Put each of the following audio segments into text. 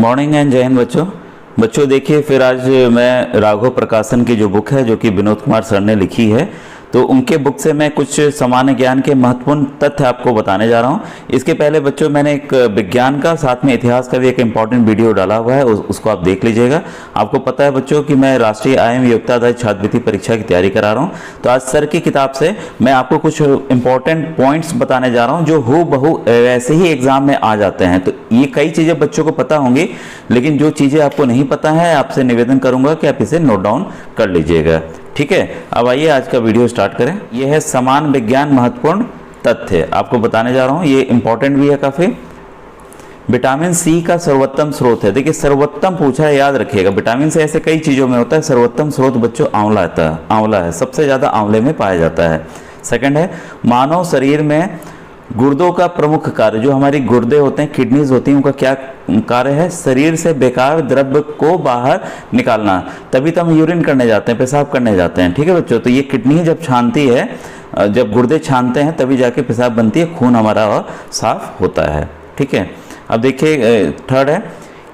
Morning and जय हिंद बच्चों देखिए फिर आज मैं राघव प्रकाशन की जो बुक है जो कि विनोद कुमार सर ने लिखी है, तो उनके बुक से मैं कुछ सामान्य ज्ञान के महत्वपूर्ण तथ्य आपको बताने जा रहा हूँ। इसके पहले बच्चों मैंने एक विज्ञान का साथ में इतिहास का भी एक इम्पॉर्टेंट वीडियो डाला हुआ है, उसको आप देख लीजिएगा। आपको पता है बच्चों कि मैं राष्ट्रीय आईएम योग्यता आधारित छात्रवृत्ति परीक्षा की तैयारी करा रहा हूँ, तो आज सर की किताब से मैं आपको कुछ इंपॉर्टेंट पॉइंट्स बताने जा रहा हूँ जो हूबहू वैसे ही एग्जाम में आ जाते हैं। तो ये कई चीज़ें बच्चों को पता होंगी, लेकिन जो चीज़ें आपको नहीं पता है आपसे निवेदन करूंगा कि आप इसे नोट डाउन कर लीजिएगा। ठीक है, अब आइए आज का वीडियो स्टार्ट करें। यह है समान विज्ञान महत्वपूर्ण तथ्य, आपको बताने जा रहा हूं, ये इंपॉर्टेंट भी है काफी। विटामिन सी का सर्वोत्तम स्रोत है। देखिए सर्वोत्तम पूछा है, याद रखिएगा। विटामिन सी ऐसे कई चीजों में होता है, सर्वोत्तम स्रोत बच्चों आंवला है, सबसे ज्यादा आंवले में पाया जाता है। सेकंड है मानव शरीर में गुर्दों का प्रमुख कार्य, जो हमारी गुर्दे होते हैं, किडनीज होती हैं, उनका क्या कार्य है? शरीर से बेकार द्रव्य को बाहर निकालना। तभी तो हम यूरिन करने जाते हैं, पेशाब करने जाते हैं। ठीक है बच्चों, तो ये किडनी जब छानती है, जब गुर्दे छानते हैं तभी जाके पेशाब बनती है, खून हमारा साफ होता है। ठीक है, अब देखिए थर्ड है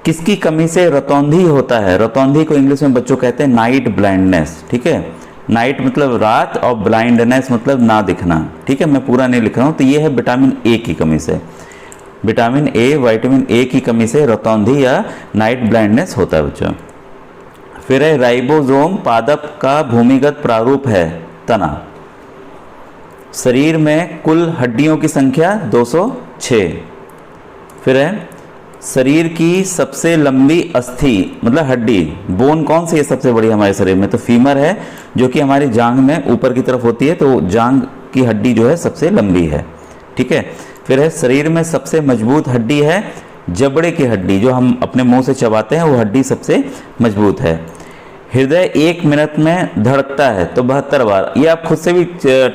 किसकी कमी से रतौंधी होता है? रतौंधी को इंग्लिश में बच्चों कहते हैं नाइट ब्लाइंडनेस। ठीक है, नाइट मतलब रात और ब्लाइंडनेस मतलब ना दिखना। ठीक है, मैं पूरा नहीं लिख रहा हूं। तो ये है विटामिन ए की कमी से, विटामिन ए की कमी से रतौंधी या नाइट ब्लाइंडनेस होता है बच्चों। फिर है राइबोसोम पादप का भूमिगत प्रारूप है तना। शरीर में कुल हड्डियों की संख्या 206। फिर है शरीर की सबसे लंबी अस्थि मतलब हड्डी, बोन कौन सी है सबसे बड़ी हमारे शरीर में? तो फीमर है, जो कि हमारी जांघ में ऊपर की तरफ होती है, तो जांघ की हड्डी जो है सबसे लंबी है। ठीक है, फिर है शरीर में सबसे मजबूत हड्डी है जबड़े की हड्डी, जो हम अपने मुंह से चबाते हैं, वो हड्डी सबसे मजबूत है। हृदय 1 मिनट में धड़कता है तो 72 बार। ये आप खुद से भी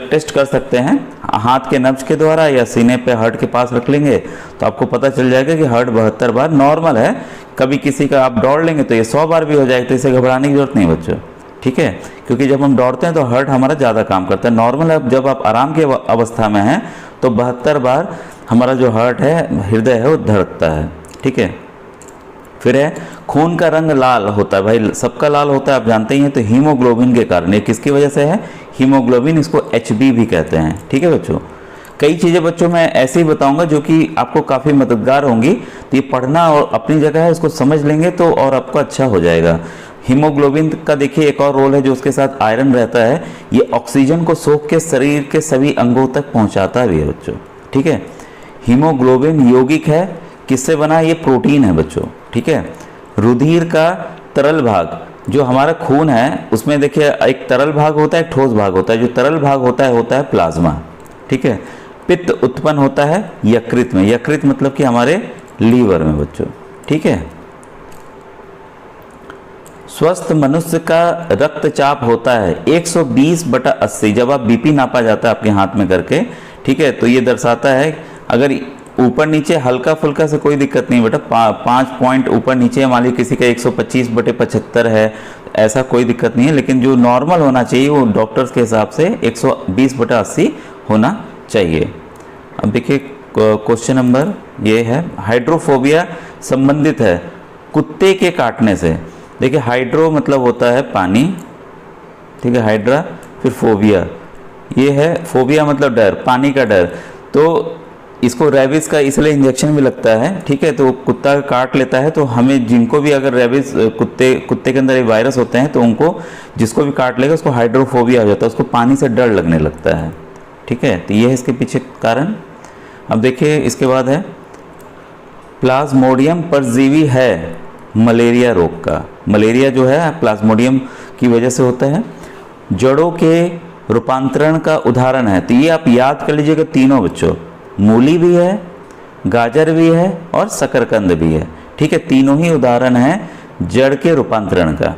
टेस्ट कर सकते हैं, हाथ के नब्ज के द्वारा या सीने पे हार्ट के पास रख लेंगे तो आपको पता चल जाएगा कि हार्ट 72 बार नॉर्मल है। कभी किसी का आप दौड़ लेंगे तो ये 100 बार भी हो जाएगा, तो इसे घबराने की जरूरत नहीं बच्चों। ठीक है, क्योंकि जब हम दौड़ते हैं तो हार्ट हमारा ज़्यादा काम करता है। नॉर्मल है, जब आप आराम की अवस्था में हैं तो 72 बार हमारा जो हार्ट है, हृदय है, वो धड़कता है। ठीक है, फिर है खून का रंग लाल होता है। भाई सबका लाल होता है, आप जानते ही हैं। तो हीमोग्लोबिन के कारण, ये किसकी वजह से है? हीमोग्लोबिन, इसको HB भी कहते हैं। ठीक है बच्चों, कई चीज़ें बच्चों मैं ऐसे ही बताऊंगा जो कि आपको काफ़ी मददगार होंगी। तो ये पढ़ना और अपनी जगह है, इसको समझ लेंगे तो और आपको अच्छा हो जाएगा। हीमोग्लोबिन का देखिए एक और रोल है जो उसके साथ आयरन रहता है, ये ऑक्सीजन को सोख के शरीर के सभी अंगों तक पहुँचाता भी है बच्चों। ठीक है, हीमोग्लोबिन यौगिक है, किससे बना? ये प्रोटीन है बच्चों। ठीक है, रुधिर का तरल भाग, जो हमारा खून है उसमें देखिए एक तरल भाग होता है, एक ठोस भाग होता है। जो तरल भाग होता है प्लाज्मा। ठीक है, पित्त उत्पन्न होता है यकृत में, यकृत मतलब कि हमारे लीवर में बच्चों। ठीक है, स्वस्थ मनुष्य का रक्तचाप होता है 120/80। जब आप बीपी नापा जाता है आपके हाथ में करके, ठीक है, तो ये दर्शाता है, अगर ऊपर नीचे हल्का फुल्का से कोई दिक्कत नहीं बेटा, 5 पॉइंट ऊपर नीचे, मान लीजिए किसी का 125/75 है, ऐसा कोई दिक्कत नहीं है। लेकिन जो नॉर्मल होना चाहिए वो डॉक्टर्स के हिसाब से 120/80 होना चाहिए। अब देखिए क्वेश्चन नंबर ये है, हाइड्रोफोबिया संबंधित है कुत्ते के काटने से। देखिए हाइड्रो मतलब होता है पानी, ठीक है, हाइड्रा, फिर फोबिया, ये है फोबिया मतलब डर, पानी का डर। तो इसको रेबिस का इसलिए इंजेक्शन भी लगता है। ठीक है, तो कुत्ता काट लेता है, तो हमें जिनको भी अगर रेबिस कुत्ते के अंदर ये वायरस होते हैं तो उनको, जिसको भी काट लेगा उसको हाइड्रोफोबिया हो जाता है, उसको पानी से डर लगने लगता है। ठीक है, तो ये है इसके पीछे कारण। अब देखिए इसके बाद है प्लाज्मोडियम परजीवी है मलेरिया रोग का। मलेरिया जो है प्लाज्मोडियम की वजह से होता है। जड़ों के रूपांतरण का उदाहरण है, तो ये आप याद कर लीजिएगा तीनों बच्चों, मूली भी है, गाजर भी है और शकरकंद भी है। ठीक है, तीनों ही उदाहरण हैं जड़ के रूपांतरण का।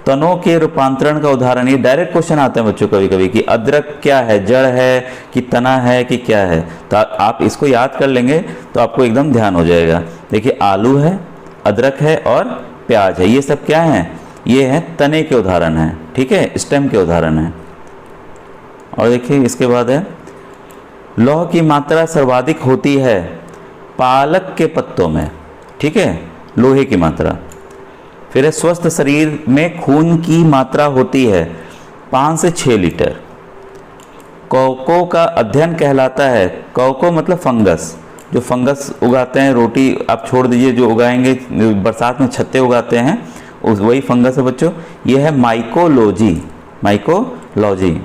तनों के रूपांतरण का उदाहरण, ये डायरेक्ट क्वेश्चन आते हैं बच्चों कभी कभी कि अदरक क्या है, जड़ है कि तना है कि क्या है। तो आप इसको याद कर लेंगे तो आपको एकदम ध्यान हो जाएगा। देखिए आलू है, अदरक है और प्याज है, ये सब क्या है? ये है तने के उदाहरण हैं। ठीक है, स्टेम के उदाहरण हैं। और देखिए इसके बाद है लौह की मात्रा सर्वाधिक होती है पालक के पत्तों में। ठीक है, लोहे की मात्रा। फिर है स्वस्थ शरीर में खून की मात्रा होती है 5 से 6 लीटर। कवकों का अध्ययन कहलाता है, कवको मतलब फंगस, जो फंगस उगाते हैं, रोटी आप छोड़ दीजिए, जो उगाएंगे बरसात में छत्ते उगाते हैं, उस वही फंगस है बच्चों। यह है माइकोलॉजी, माइकोलॉजी।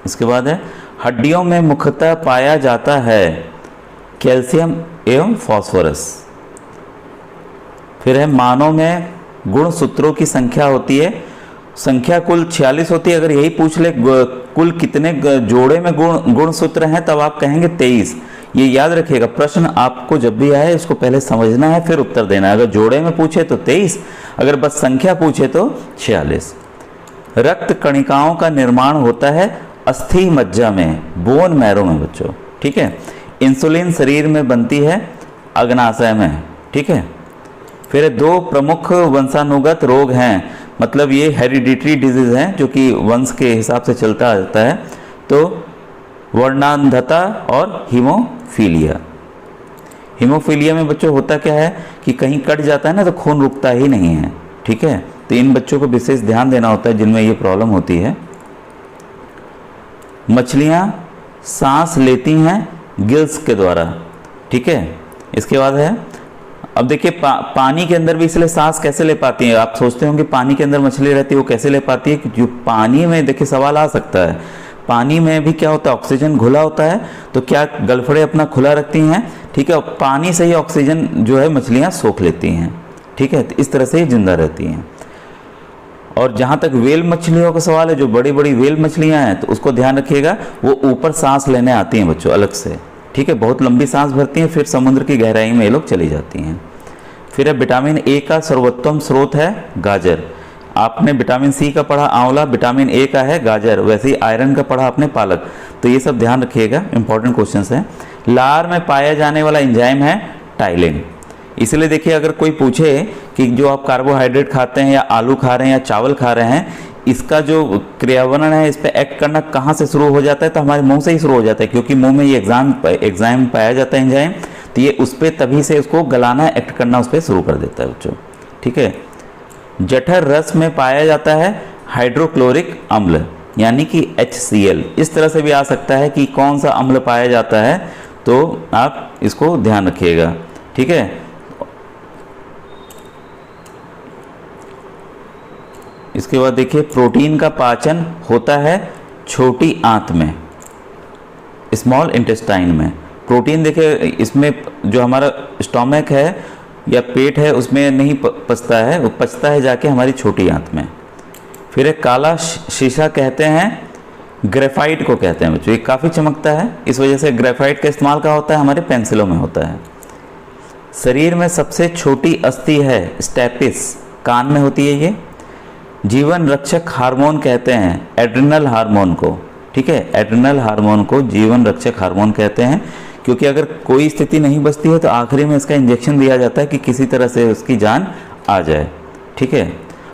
इसके बाद है हड्डियों में मुख्यतः पाया जाता है कैल्शियम एवं फास्फोरस। फिर है मानव में गुणसूत्रों की संख्या होती है, संख्या कुल 46 होती है। अगर यही पूछ ले कुल कितने जोड़े में गुणसूत्र हैं, तब आप कहेंगे 23। ये याद रखिएगा, प्रश्न आपको जब भी आए इसको पहले समझना है फिर उत्तर देना है। अगर जोड़े में पूछे तो 23, अगर बस संख्या पूछे तो 46। रक्त कणिकाओं का निर्माण होता है अस्थि मज्जा में, बोन मैरो में बच्चों, ठीक है। इंसुलिन शरीर में बनती है अग्नाशय में, ठीक है। फिर 2 प्रमुख वंशानुगत रोग हैं, मतलब ये हेरिडिटरी डिजीज हैं जो कि वंश के हिसाब से चलता आता है। तो वर्णांधता और हीमोफीलिया। हीमोफीलिया में बच्चों होता क्या है कि कहीं कट जाता है ना तो खून रुकता ही नहीं है, ठीक है। तो इन बच्चों को विशेष ध्यान देना होता है जिनमें ये प्रॉब्लम होती है। मछलियाँ सांस लेती हैं गिल्स के द्वारा, ठीक है। इसके बाद है, अब देखिए पानी के अंदर भी इसलिए सांस कैसे ले पाती है। आप सोचते होंगे पानी के अंदर मछली रहती है वो कैसे ले पाती है, कि जो पानी में, देखिए सवाल आ सकता है, पानी में भी क्या होता है, ऑक्सीजन घुला होता है, तो क्या गलफड़े अपना खुला रखती हैं, ठीक है। और पानी से ही ऑक्सीजन जो है मछलियाँ सोख लेती हैं, ठीक है। तो इस तरह से ही जिंदा रहती हैं। और जहाँ तक व्हेल मछलियों का सवाल है, जो बड़ी बड़ी व्हेल मछलियाँ हैं, तो उसको ध्यान रखिएगा, वो ऊपर सांस लेने आती हैं बच्चों अलग से, ठीक है। बहुत लंबी सांस भरती हैं, फिर समुद्र की गहराई में ये लोग चली जाती हैं। फिर है विटामिन ए का सर्वोत्तम स्रोत है गाजर। आपने विटामिन सी का पढ़ा आंवला, विटामिन ए का है गाजर, वैसे ही आयरन का पढ़ा आपने पालक। तो ये सब ध्यान रखिएगा, इंपॉर्टेंट क्वेश्चंस हैं। लार में पाया जाने वाला एंजाइम है टाइलिन। इसलिए देखिए, अगर कोई पूछे कि जो आप कार्बोहाइड्रेट खाते हैं या आलू खा रहे हैं या चावल खा रहे हैं, इसका जो क्रियावरण है, इस पर एक्ट करना कहाँ से शुरू हो जाता है, तो हमारे मुंह से ही शुरू हो जाता है, क्योंकि मुंह में ये एग्जाम पाया जाता है एंजाइम। तो ये उस पर तभी से उसको गलाना, एक्ट करना उस पर शुरू कर देता है बच्चों, ठीक है। जठर रस में पाया जाता है हाइड्रोक्लोरिक अम्ल, यानी कि HCl। इस तरह से भी आ सकता है कि कौन सा अम्ल पाया जाता है, तो आप इसको ध्यान रखिएगा, ठीक है। इसके बाद देखिए, प्रोटीन का पाचन होता है छोटी आंत में, स्मॉल इंटेस्टाइन में। प्रोटीन देखिए, इसमें जो हमारा स्टोमक है या पेट है उसमें नहीं पचता है, वो पचता है जाके हमारी छोटी आंत में। फिर एक काला शीशा कहते हैं, ग्रेफाइट को कहते हैं बच्चों, ये काफ़ी चमकता है, इस वजह से ग्रेफाइट का इस्तेमाल कहाँ होता है, हमारे पेंसिलों में होता है। शरीर में सबसे छोटी अस्थि है स्टेपिस, कान में होती है ये। जीवन रक्षक हार्मोन कहते हैं एड्रिनल हार्मोन को, ठीक है। एड्रिनल हार्मोन को जीवन रक्षक हार्मोन कहते हैं, क्योंकि अगर कोई स्थिति नहीं बचती है तो आखिरी में इसका इंजेक्शन दिया जाता है कि किसी तरह से उसकी जान आ जाए, ठीक है।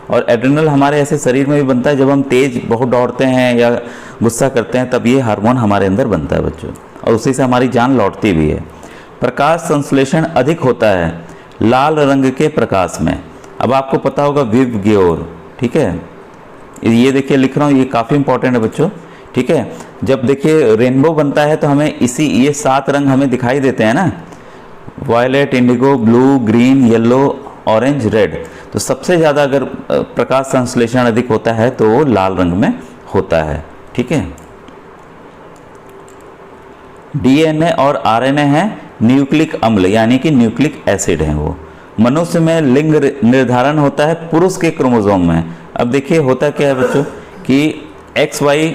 और एड्रिनल हमारे ऐसे शरीर में भी बनता है, जब हम तेज बहुत दौड़ते हैं या गुस्सा करते हैं तब ये हार्मोन हमारे अंदर बनता है बच्चों, और उसी से हमारी जान लौटती भी है। प्रकाश संश्लेषण अधिक होता है लाल रंग के प्रकाश में। अब आपको पता होगा विबग्योर, ठीक है। ये देखिए लिख रहा हूँ, ये काफ़ी इंपॉर्टेंट है बच्चों, ठीक है। जब देखिए रेनबो बनता है तो हमें ये 7 रंग हमें दिखाई देते हैं ना, violet, indigo, blue, green, yellow, orange, red. तो सबसे ज़्यादा अगर प्रकाश संश्लेषण अधिक होता है तो वो लाल रंग में होता है, ठीक है। DNA और RNA है न्यूक्लिक अम्ल, यानी कि न्यूक्लिक एसिड है वो। मनुष्य में लिंग निर्धारण होता है पुरुष के क्रोमोसोम में। अब देखिए होता क्या है बच्चों कि XY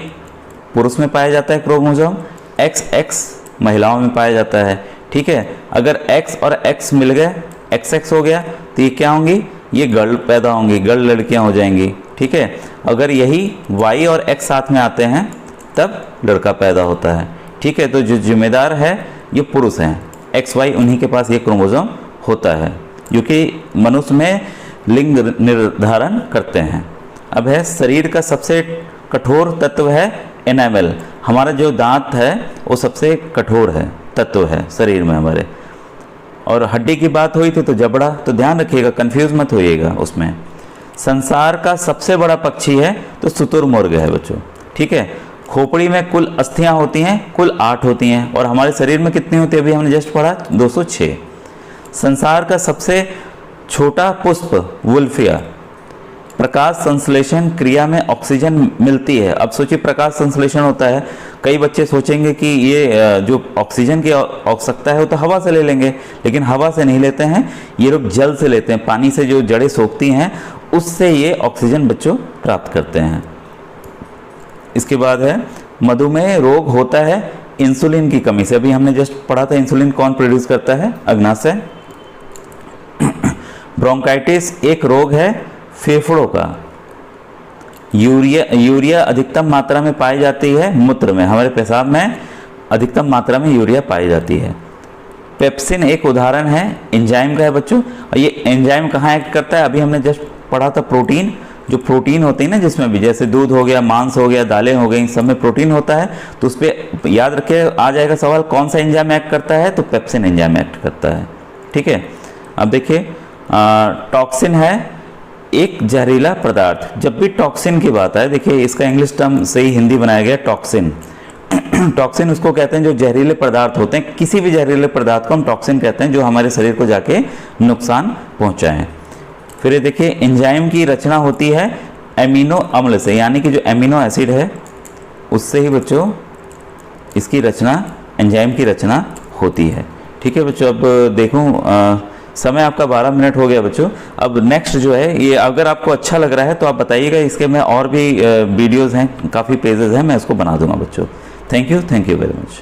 पुरुष में पाया जाता है क्रोमोसोम, XX महिलाओं में पाया जाता है, ठीक है। अगर X और X मिल गए, XX हो गया, तो ये क्या होंगी, ये गर्ल पैदा होंगी, गर्ल लड़कियां हो जाएंगी, ठीक है। अगर यही Y और X साथ में आते हैं तब लड़का पैदा होता है, ठीक है। तो जो जिम्मेदार है ये पुरुष हैं, XY उन्हीं के पास ये क्रोमोसोम होता है, जो कि मनुष्य में लिंग निर्धारण करते हैं। अब है शरीर का सबसे कठोर तत्व है एनामेल। हमारा जो दांत है वो सबसे कठोर है, तत्व है शरीर में हमारे। और हड्डी की बात हुई थी तो जबड़ा, तो ध्यान रखिएगा, कंफ्यूज मत होइएगा उसमें। संसार का सबसे बड़ा पक्षी है तो शुतुरमुर्ग है बच्चों, ठीक है। खोपड़ी में कुल अस्थियां होती हैं, कुल 8 होती हैं, और हमारे शरीर में कितनी होती है, अभी हमने जस्ट पढ़ा 206। संसार का सबसे छोटा पुष्प वुल्फिया, प्रकाश संश्लेषण क्रिया में ऑक्सीजन मिलती है। अब सोचिए प्रकाश संश्लेषण होता है, कई बच्चे सोचेंगे कि ये जो ऑक्सीजन की आवश्यकता है वो तो हवा से ले लेंगे, लेकिन हवा से नहीं लेते हैं, ये लोग जल से लेते हैं, पानी से जो जड़ें सोखती हैं उससे ये ऑक्सीजन बच्चों प्राप्त करते हैं। इसके बाद है मधुमेह रोग होता है इंसुलिन की कमी से। अभी हमने जस्ट पढ़ा था इंसुलिन कौन प्रोड्यूस करता है, अग्नाशय। ब्रोंकाइटिस एक रोग है फेफड़ों का। यूरिया अधिकतम मात्रा में पाई जाती है मूत्र में, हमारे पेशाब में अधिकतम मात्रा में यूरिया पाई जाती है। पेप्सिन एक उदाहरण है एंजाइम का है बच्चों, और ये एंजाइम कहाँ एक्ट करता है, अभी हमने जस्ट पढ़ा था प्रोटीन, जो प्रोटीन होते हैं ना जिसमें भी, जैसे दूध हो गया, मांस हो गया, दालें हो गई, सब में प्रोटीन होता है, तो उस पर याद रखिए आ जाएगा सवाल कौन सा एंजाइम एक्ट करता है, तो पेप्सिन एंजाइम एक्ट करता है, ठीक है। अब देखिए टॉक्सिन है एक जहरीला पदार्थ। जब भी टॉक्सिन की बात आए, देखिए इसका इंग्लिश टर्म से ही हिंदी बनाया गया टॉक्सिन। टॉक्सिन उसको कहते हैं जो जहरीले पदार्थ होते हैं, किसी भी जहरीले पदार्थ को हम टॉक्सिन कहते हैं जो हमारे शरीर को जाके नुकसान पहुंचाएं। फिर ये देखिए एंजाइम की रचना होती है एमिनो अम्ल से, यानी कि जो एमिनो एसिड है उससे ही बच्चों इसकी रचना, एंजाइम की रचना होती है, ठीक है बच्चों। अब देखूं समय आपका 12 मिनट हो गया बच्चों। अब नेक्स्ट जो है ये, अगर आपको अच्छा लग रहा है तो आप बताइएगा, इसके में और भी वीडियोज़ हैं, काफ़ी पेजेस हैं, मैं इसको बना दूंगा बच्चों। Thank you very much.